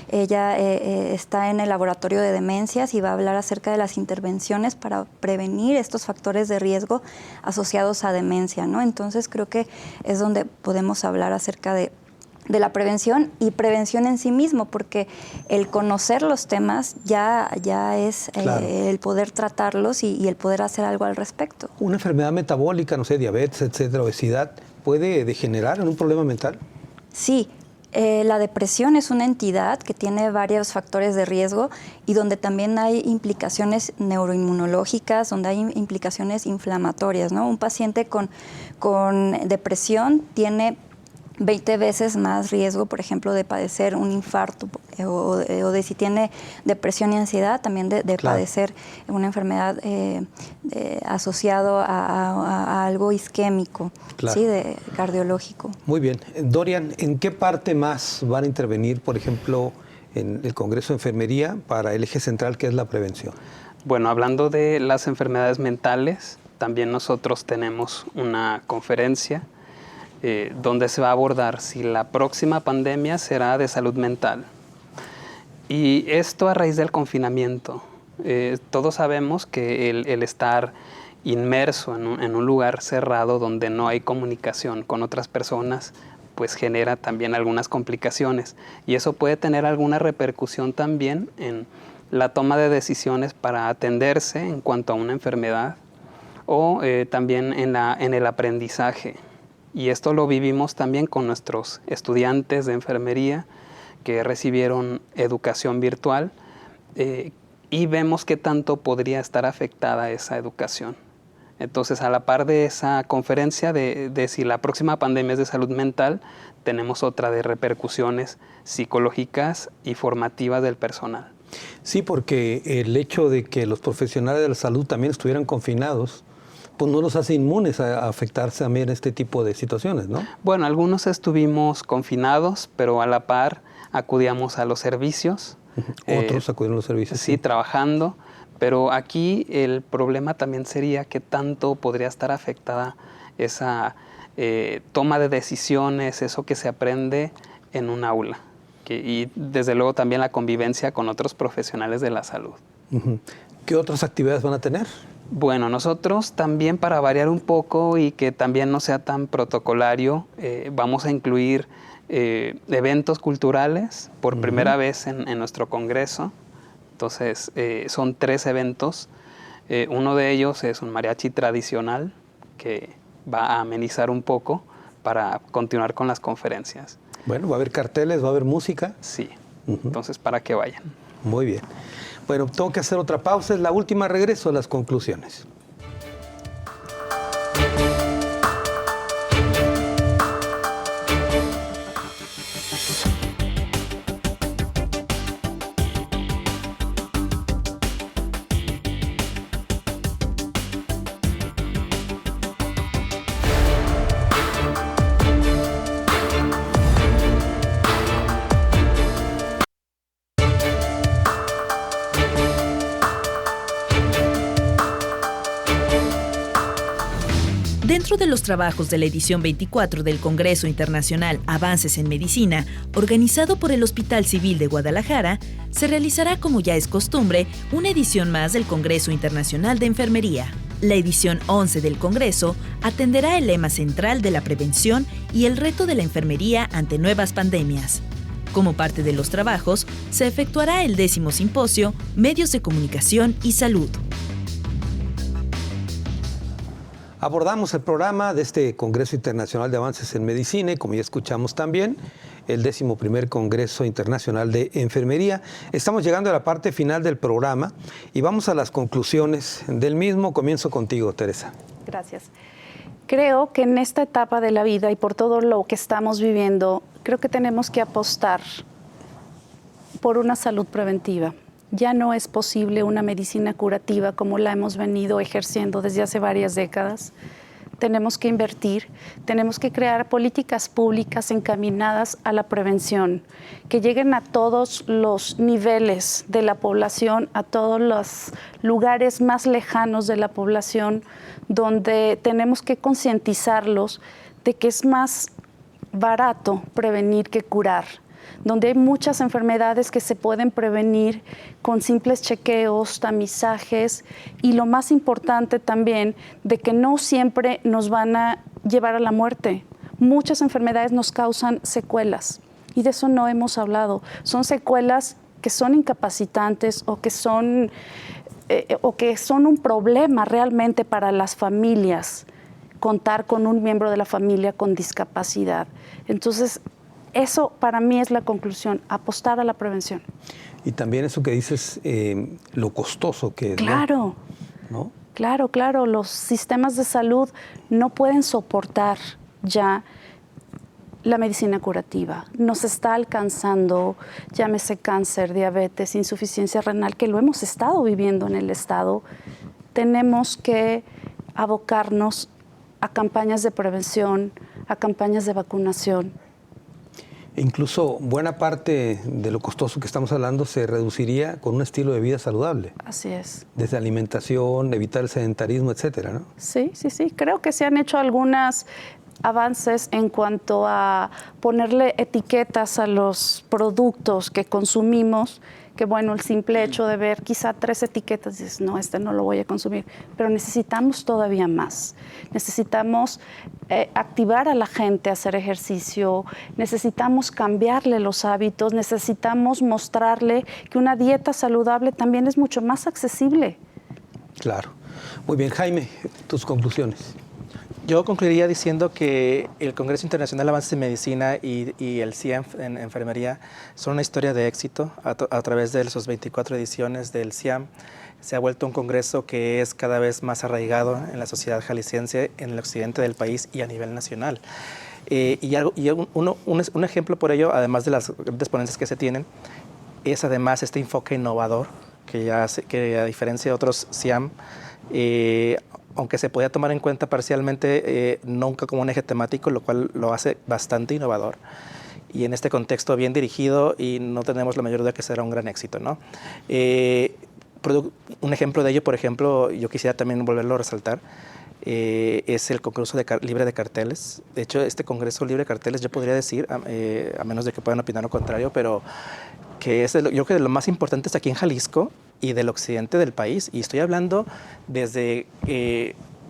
Ella está en el laboratorio de demencias y va a hablar acerca de las intervenciones para prevenir estos factores de riesgo asociados a demencia, ¿no? Entonces creo que es donde podemos hablar acerca de la prevención y prevención en sí mismo, porque el conocer los temas ya es Claro. El poder tratarlos y el poder hacer algo al respecto. Una enfermedad metabólica, no sé, diabetes, etcétera, obesidad, ¿puede degenerar en un problema mental? Sí, la depresión es una entidad que tiene varios factores de riesgo y donde también hay implicaciones neuroinmunológicas, donde hay implicaciones inflamatorias, ¿no? Un paciente con depresión tiene 20 veces más riesgo, por ejemplo, de padecer un infarto o de si tiene depresión y ansiedad, también de Claro. padecer una enfermedad asociado a algo isquémico, Claro. ¿sí? Cardiológico. Muy bien. Dorian, ¿en qué parte más van a intervenir, por ejemplo, en el Congreso de Enfermería para el eje central que es la prevención? Bueno, hablando de las enfermedades mentales, también nosotros tenemos una conferencia donde se va a abordar si la próxima pandemia será de salud mental. Y esto a raíz del confinamiento. Todos sabemos que el estar inmerso en un lugar cerrado donde no hay comunicación con otras personas, pues genera también algunas complicaciones. Y eso puede tener alguna repercusión también en la toma de decisiones para atenderse en cuanto a una enfermedad o también en el aprendizaje. Y esto lo vivimos también con nuestros estudiantes de enfermería que recibieron educación virtual y vemos qué tanto podría estar afectada esa educación. Entonces, a la par de esa conferencia de si la próxima pandemia es de salud mental, tenemos otra de repercusiones psicológicas y formativas del personal. Sí, porque el hecho de que los profesionales de la salud también estuvieran confinados, pues no los hace inmunes a afectarse también este tipo de situaciones, ¿no? Bueno, algunos estuvimos confinados, pero a la par acudíamos a los servicios. Otros acudieron a los servicios. Sí, trabajando, pero aquí el problema también sería qué tanto podría estar afectada esa toma de decisiones, eso que se aprende en un aula. Y desde luego también la convivencia con otros profesionales de la salud. ¿Qué otras actividades van a tener? Bueno, nosotros también, para variar un poco y que también no sea tan protocolario, vamos a incluir eventos culturales por primera vez en nuestro congreso. Entonces, son 3 eventos. Uno de ellos es un mariachi tradicional que va a amenizar un poco para continuar con las conferencias. Bueno, va a haber carteles, va a haber música. Sí, entonces para que vayan. Muy bien. Bueno, tengo que hacer otra pausa, es la última, regreso a las conclusiones. Dentro de los trabajos de la edición 24 del Congreso Internacional Avances en Medicina, organizado por el Hospital Civil de Guadalajara, se realizará, como ya es costumbre, una edición más del Congreso Internacional de Enfermería. La edición 11 del Congreso atenderá el lema central de la prevención y el reto de la enfermería ante nuevas pandemias. Como parte de los trabajos, se efectuará el 10º simposio Medios de Comunicación y Salud. Abordamos el programa de este Congreso Internacional de Avances en Medicina y, como ya escuchamos también, el 11º Congreso Internacional de Enfermería. Estamos llegando a la parte final del programa y vamos a las conclusiones del mismo. Comienzo contigo, Teresa. Gracias. Creo que en esta etapa de la vida y por todo lo que estamos viviendo, creo que tenemos que apostar por una salud preventiva. Ya no es posible una medicina curativa como la hemos venido ejerciendo desde hace varias décadas. tenemos que invertir, tenemos que crear políticas públicas encaminadas a la prevención, que lleguen a todos los niveles de la población, a todos los lugares más lejanos de la población, donde tenemos que concientizarlos de que es más barato prevenir que curar, donde hay muchas enfermedades que se pueden prevenir con simples chequeos, tamizajes y lo más importante también, de que no siempre nos van a llevar a la muerte. Muchas enfermedades nos causan secuelas y de eso no hemos hablado. Son secuelas que son incapacitantes o que son un problema realmente para las familias, contar con un miembro de la familia con discapacidad. Entonces, eso para mí es la conclusión, apostar a la prevención. Y también eso que dices, lo costoso que es. Claro, ¿no? Claro, los sistemas de salud no pueden soportar ya la medicina curativa. Nos está alcanzando, llámese cáncer, diabetes, insuficiencia renal, que lo hemos estado viviendo en el Estado. Tenemos que abocarnos a campañas de prevención, a campañas de vacunación. Incluso buena parte de lo costoso que estamos hablando se reduciría con un estilo de vida saludable. Así es. Desde alimentación, evitar el sedentarismo, etcétera, ¿no? Sí. Creo que se han hecho algunos avances en cuanto a ponerle etiquetas a los productos que consumimos, que bueno, el simple hecho de ver quizá 3 etiquetas, dices, no, este no lo voy a consumir, pero necesitamos todavía más. Necesitamos activar a la gente a hacer ejercicio, necesitamos cambiarle los hábitos, necesitamos mostrarle que una dieta saludable también es mucho más accesible. Claro. Muy bien, Jaime, tus conclusiones. Yo concluiría diciendo que el Congreso Internacional de Avances en Medicina y el CIAM en Enfermería son una historia de éxito a través de sus 24 ediciones del CIAM. Se ha vuelto un congreso que es cada vez más arraigado en la sociedad jalisciense, en el occidente del país y a nivel nacional. Un ejemplo por ello, además de las grandes ponencias que se tienen, es además este enfoque innovador que a diferencia de otros CIAM, aunque se podía tomar en cuenta parcialmente, nunca como un eje temático, lo cual lo hace bastante innovador. Y en este contexto bien dirigido, y no tenemos la mayor duda que será un gran éxito, ¿no? Un ejemplo de ello, por ejemplo, yo quisiera también volverlo a resaltar, es el Congreso Libre de Carteles. De hecho, este Congreso Libre de Carteles, yo podría decir, a menos de que puedan opinar lo contrario, pero que es yo creo que lo más importante es aquí en Jalisco y del occidente del país. Y estoy hablando desde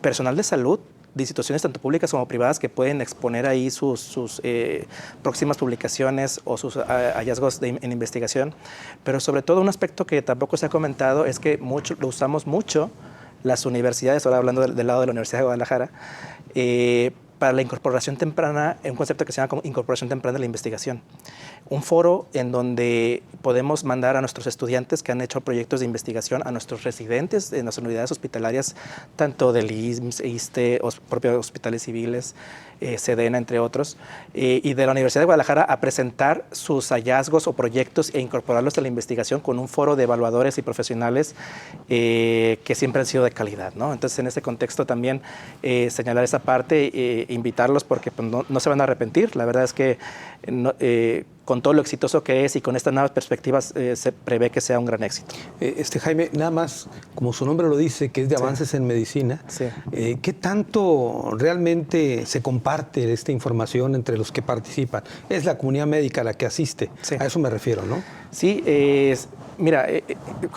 personal de salud, de instituciones tanto públicas como privadas que pueden exponer ahí sus próximas publicaciones o sus hallazgos en investigación. Pero sobre todo un aspecto que tampoco se ha comentado es que lo usamos mucho las universidades, ahora hablando del lado de la Universidad de Guadalajara, para la incorporación temprana, un concepto que se llama como incorporación temprana de la investigación. Un foro en donde podemos mandar a nuestros estudiantes que han hecho proyectos de investigación, a nuestros residentes en las unidades hospitalarias, tanto del IMSS, ISSSTE, propios hospitales civiles, SEDENA, entre otros, y de la Universidad de Guadalajara a presentar sus hallazgos o proyectos e incorporarlos a la investigación con un foro de evaluadores y profesionales que siempre han sido de calidad, ¿no? Entonces, en ese contexto también señalar esa parte, invitarlos porque pues, no se van a arrepentir. La verdad es que con todo lo exitoso que es y con estas nuevas perspectivas se prevé que sea un gran éxito. Jaime, nada más, como su nombre lo dice, que es de avances en medicina, ¿qué tanto realmente se comparte esta información entre los que participan? Es la comunidad médica la que asiste, a eso me refiero, ¿no? Sí, mira,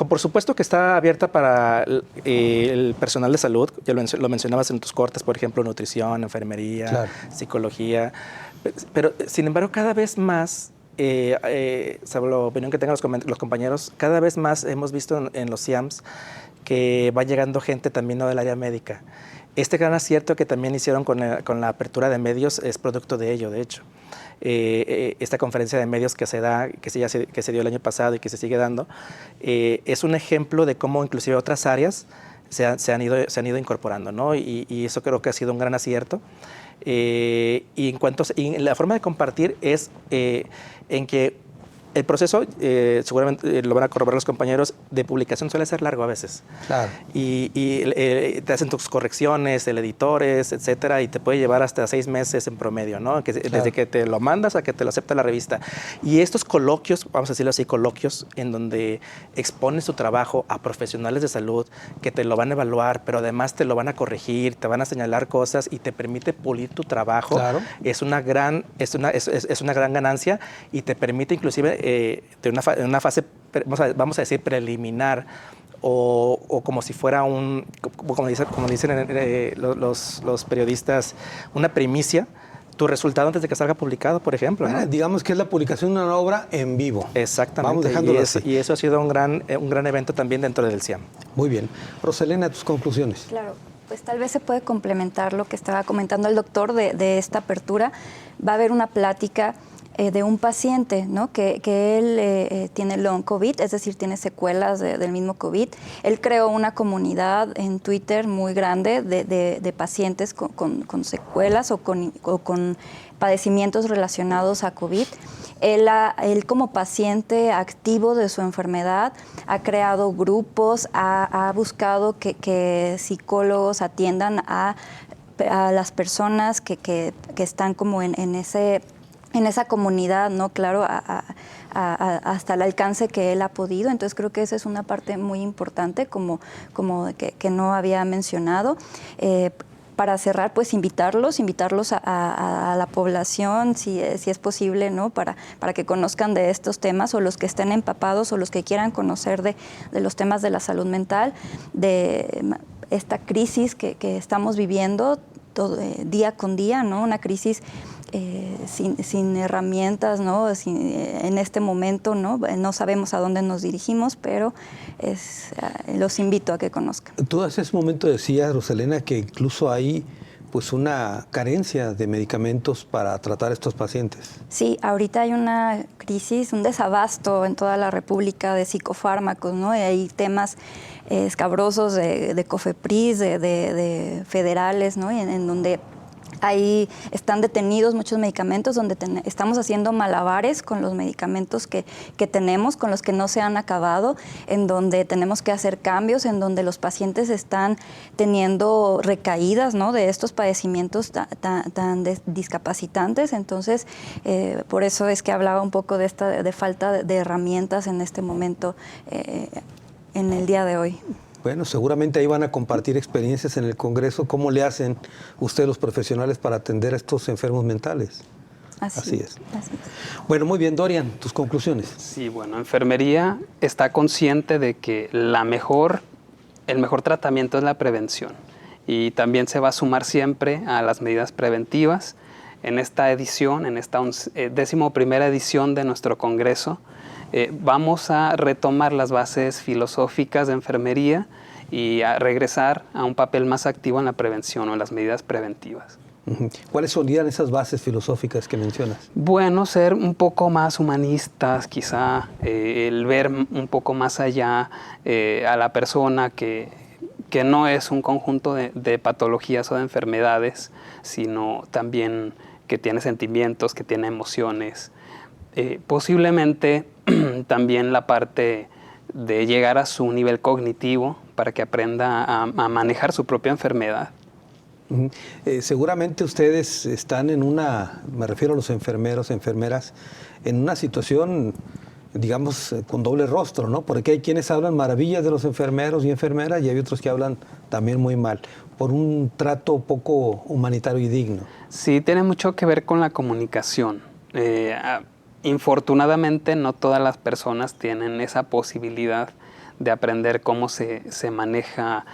por supuesto que está abierta para el personal de salud, ya lo mencionabas en tus cortes, por ejemplo, nutrición, enfermería, psicología, pero sin embargo cada vez más, sobre la opinión que tengan los compañeros, cada vez más hemos visto en los CIAMs que va llegando gente también no del área médica. Este gran acierto que también hicieron con la apertura de medios es producto de ello, de hecho. Esta conferencia de medios que se dio el año pasado y que se sigue dando, es un ejemplo de cómo inclusive otras áreas se han ido incorporando, ¿no? Y eso creo que ha sido un gran acierto. Y la forma de compartir es en que el proceso, seguramente lo van a corroborar los compañeros, de publicación suele ser largo a veces. Claro. Y te hacen tus correcciones, el editores, etcétera, y te puede llevar hasta 6 meses en promedio, ¿no? Claro. Desde que te lo mandas a que te lo acepta la revista. Y estos coloquios, vamos a decirlo así, coloquios en donde expones tu trabajo a profesionales de salud que te lo van a evaluar, pero además te lo van a corregir, te van a señalar cosas y te permite pulir tu trabajo. Claro. Es una gran ganancia y te permite inclusive de una fase, vamos a decir, preliminar o como si fuera como dicen los periodistas, una primicia, tu resultado antes de que salga publicado, por ejemplo. Bueno, ¿no? Digamos que es la publicación de una obra en vivo. Exactamente. Vamos dejándolo así. Y eso ha sido un gran evento también dentro del CIAM. Muy bien. Roselena, tus conclusiones. Claro. Pues tal vez se puede complementar lo que estaba comentando el doctor de esta apertura. Va a haber una plática de un paciente, ¿no? que él tiene long COVID, es decir, tiene secuelas del mismo COVID. Él creó una comunidad en Twitter muy grande de pacientes con secuelas o con padecimientos relacionados a COVID. Él como paciente activo de su enfermedad ha creado grupos, ha buscado que psicólogos atiendan a las personas que están como en esa comunidad, ¿no? Claro, hasta el alcance que él ha podido. Entonces creo que esa es una parte muy importante como que no había mencionado. Para cerrar, pues invitarlos a la población, si es posible, ¿no? Para que conozcan de estos temas, o los que estén empapados o los que quieran conocer de los temas de la salud mental, de esta crisis que estamos viviendo día con día, ¿no? Una crisis sin herramientas, ¿no? En este momento, no sabemos a dónde nos dirigimos, pero los invito a que conozcan. Tú hace ese momento decías, Roselena, que incluso hay pues una carencia de medicamentos para tratar a estos pacientes. Sí, ahorita hay una crisis, un desabasto en toda la República de psicofármacos, ¿no? Y hay temas escabrosos de COFEPRIS, de federales, ¿no? Y en donde ahí están detenidos muchos medicamentos, donde estamos haciendo malabares con los medicamentos que tenemos, con los que no se han acabado, en donde tenemos que hacer cambios, en donde los pacientes están teniendo recaídas, ¿no? De estos padecimientos tan discapacitantes. Entonces, por eso es que hablaba un poco de falta de herramientas en este momento, en el día de hoy. Bueno, seguramente ahí van a compartir experiencias en el Congreso. ¿Cómo le hacen ustedes los profesionales para atender a estos enfermos mentales? Así es. Bueno, muy bien, Dorian, tus conclusiones. Sí, bueno, enfermería está consciente de que el mejor tratamiento es la prevención, y también se va a sumar siempre a las medidas preventivas. En esta edición, en esta 11ª edición de nuestro Congreso, vamos a retomar las bases filosóficas de enfermería y a regresar a un papel más activo en la prevención o en las medidas preventivas. ¿Cuáles serían esas bases filosóficas que mencionas? Bueno, ser un poco más humanistas, quizá, el ver un poco más allá a la persona, que no es un conjunto de patologías o de enfermedades, sino también que tiene sentimientos, que tiene emociones. Posiblemente también la parte de llegar a su nivel cognitivo para que aprenda a manejar su propia enfermedad. Seguramente ustedes están me refiero a los enfermeros, enfermeras, en una situación, digamos, con doble rostro, ¿no? Porque hay quienes hablan maravillas de los enfermeros y enfermeras, y hay otros que hablan también muy mal, por un trato poco humanitario y digno. Sí, tiene mucho que ver con la comunicación. Infortunadamente, no todas las personas tienen esa posibilidad de aprender cómo se maneja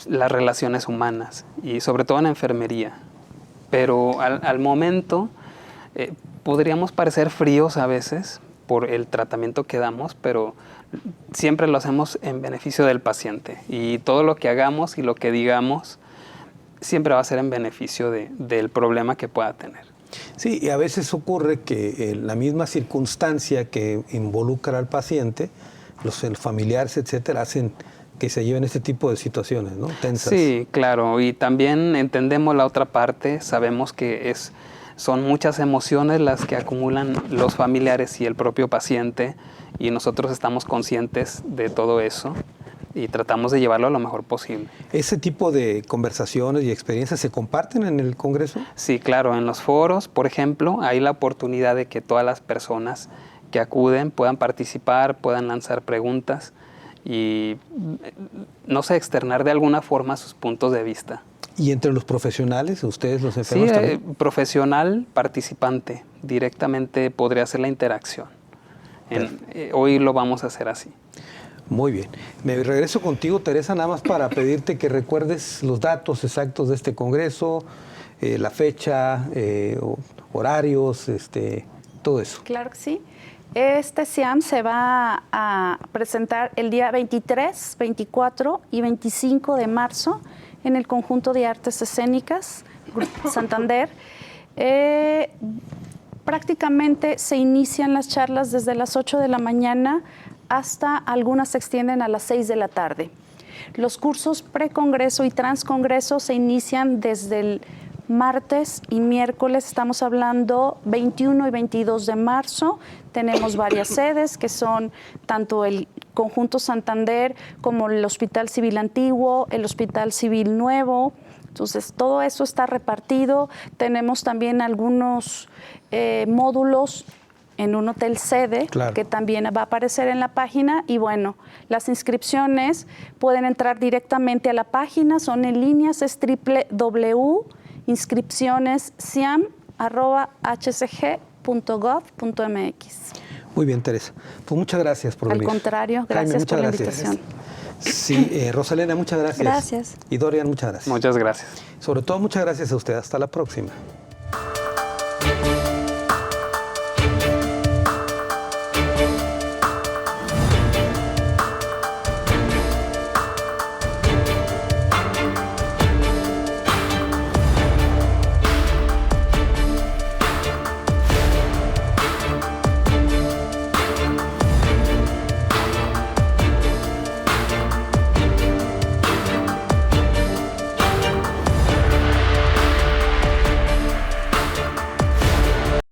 las relaciones humanas, y sobre todo en la enfermería. Pero al momento podríamos parecer fríos a veces por el tratamiento que damos, pero siempre lo hacemos en beneficio del paciente, y todo lo que hagamos y lo que digamos siempre va a ser en beneficio del problema que pueda tener. Sí, y a veces ocurre que la misma circunstancia que involucra al paciente, los familiares, etcétera, hacen que se lleven este tipo de situaciones, ¿no? Tensas. Sí, claro, y también entendemos la otra parte, sabemos que es son muchas emociones las que acumulan los familiares y el propio paciente, y nosotros estamos conscientes de todo eso y tratamos de llevarlo lo mejor posible. ¿Ese tipo de conversaciones y experiencias se comparten en el Congreso? Sí, claro, en los foros, por ejemplo, hay la oportunidad de que todas las personas que acuden puedan participar, puedan lanzar preguntas y, no sé, externar de alguna forma sus puntos de vista. ¿Y entre los profesionales, ustedes los enfermos Sí, también? profesional, participante, directamente podría hacer la interacción. Hoy lo vamos a hacer así. Muy bien. Me regreso contigo, Teresa, nada más para pedirte que recuerdes los datos exactos de este congreso, la fecha, horarios, todo eso. Claro que sí. Este SIAM se va a presentar el día 23, 24 y 25 de marzo en el Conjunto de Artes Escénicas, Grupo Santander. Prácticamente se inician las charlas desde las 8 de la mañana hasta algunas se extienden a las 6 de la tarde. Los cursos precongreso y transcongreso se inician desde el martes y miércoles, estamos hablando 21 y 22 de marzo. Tenemos varias sedes que son tanto el Conjunto Santander como el Hospital Civil Antiguo, el Hospital Civil Nuevo. Entonces, todo eso está repartido. Tenemos también algunos módulos en un hotel sede, claro, que también va a aparecer en la página. Y bueno, las inscripciones pueden entrar directamente a la página, son en líneas, es www.inscripciones.siam@hcg.gov.mx. Muy bien, Teresa. Pues muchas gracias por venir. Al contrario, gracias Jaime, por la gracias. invitación. Sí, Rosalena, muchas gracias. Gracias. Y Dorian, muchas gracias. Muchas gracias. Sobre todo, muchas gracias a usted. Hasta la próxima.